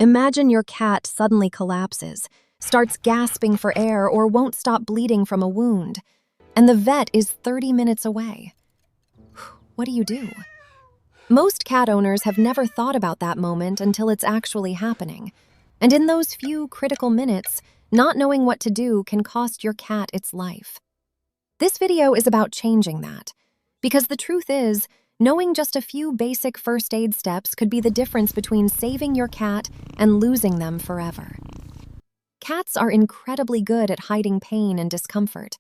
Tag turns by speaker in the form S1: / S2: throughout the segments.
S1: Imagine your cat suddenly collapses, starts gasping for air, or won't stop bleeding from a wound, and the vet is 30 minutes away. What do you do? Most cat owners have never thought about that moment until it's actually happening. And in those few critical minutes, not knowing what to do can cost your cat its life. This video is about changing that. Because the truth is, knowing just a few basic first aid steps could be the difference between saving your cat and losing them forever. Cats are incredibly good at hiding pain and discomfort.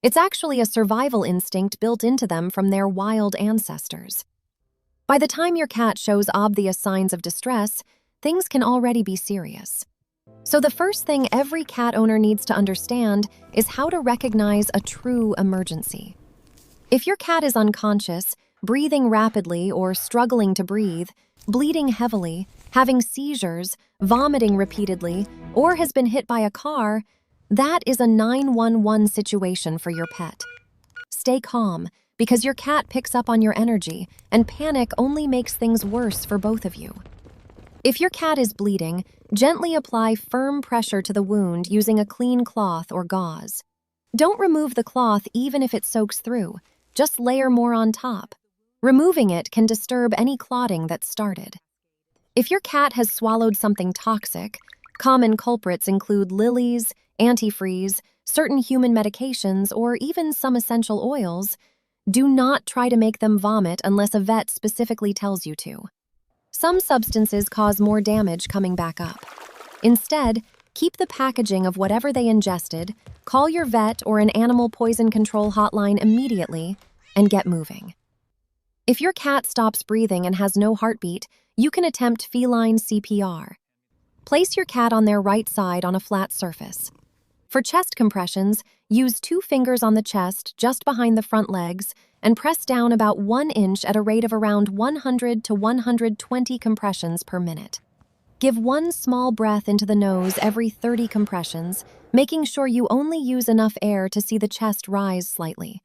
S1: It's actually a survival instinct built into them from their wild ancestors. By the time your cat shows obvious signs of distress, things can already be serious. So the first thing every cat owner needs to understand is how to recognize a true emergency. If your cat is unconscious, breathing rapidly or struggling to breathe, bleeding heavily, having seizures, vomiting repeatedly, or has been hit by a car, that is a 911 situation for your pet. Stay calm, because your cat picks up on your energy, and panic only makes things worse for both of you. If your cat is bleeding, gently apply firm pressure to the wound using a clean cloth or gauze. Don't remove the cloth even if it soaks through, just layer more on top. Removing it can disturb any clotting that's started. If your cat has swallowed something toxic, common culprits include lilies, antifreeze, certain human medications, or even some essential oils. Do not try to make them vomit unless a vet specifically tells you to. Some substances cause more damage coming back up. Instead, keep the packaging of whatever they ingested, call your vet or an animal poison control hotline immediately, and get moving. If your cat stops breathing and has no heartbeat, you can attempt feline CPR. Place your cat on their right side on a flat surface. For chest compressions, use 2 fingers on the chest just behind the front legs and press down about 1 inch at a rate of around 100 to 120 compressions per minute. Give 1 small breath into the nose every 30 compressions, making sure you only use enough air to see the chest rise slightly.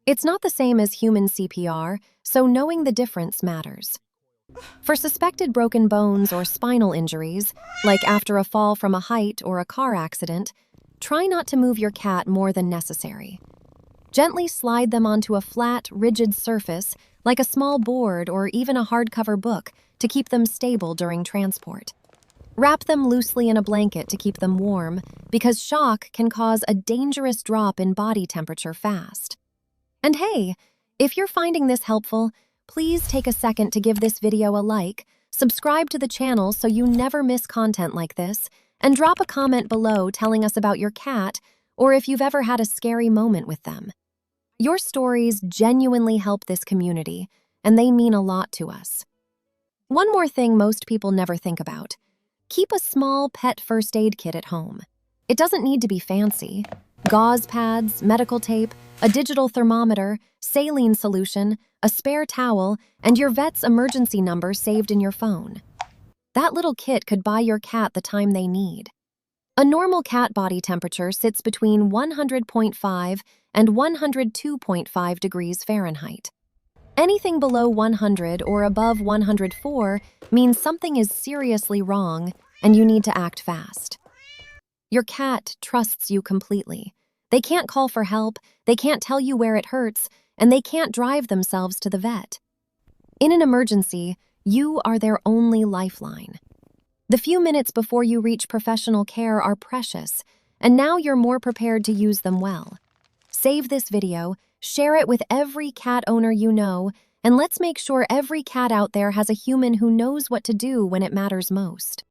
S1: It's not the same as human CPR, so knowing the difference matters. For suspected broken bones or spinal injuries, like after a fall from a height or a car accident, try not to move your cat more than necessary. Gently slide them onto a flat, rigid surface, like a small board or even a hardcover book, to keep them stable during transport. Wrap them loosely in a blanket to keep them warm, because shock can cause a dangerous drop in body temperature fast. And hey, if you're finding this helpful, please take a second to give this video a like, subscribe to the channel so you never miss content like this, and drop a comment below telling us about your cat or if you've ever had a scary moment with them. Your stories genuinely help this community, and they mean a lot to us. One more thing most people never think about. Keep a small pet first aid kit at home. It doesn't need to be fancy. Gauze pads, medical tape, a digital thermometer, saline solution, a spare towel, and your vet's emergency number saved in your phone. That little kit could buy your cat the time they need. A normal cat body temperature sits between 100.5 and 102.5 degrees Fahrenheit. Anything below 100 or above 104 means something is seriously wrong and you need to act fast. Your cat trusts you completely. They can't call for help, they can't tell you where it hurts, and they can't drive themselves to the vet. In an emergency, you are their only lifeline. The few minutes before you reach professional care are precious, and now you're more prepared to use them well. Save this video, share it with every cat owner you know, and let's make sure every cat out there has a human who knows what to do when it matters most.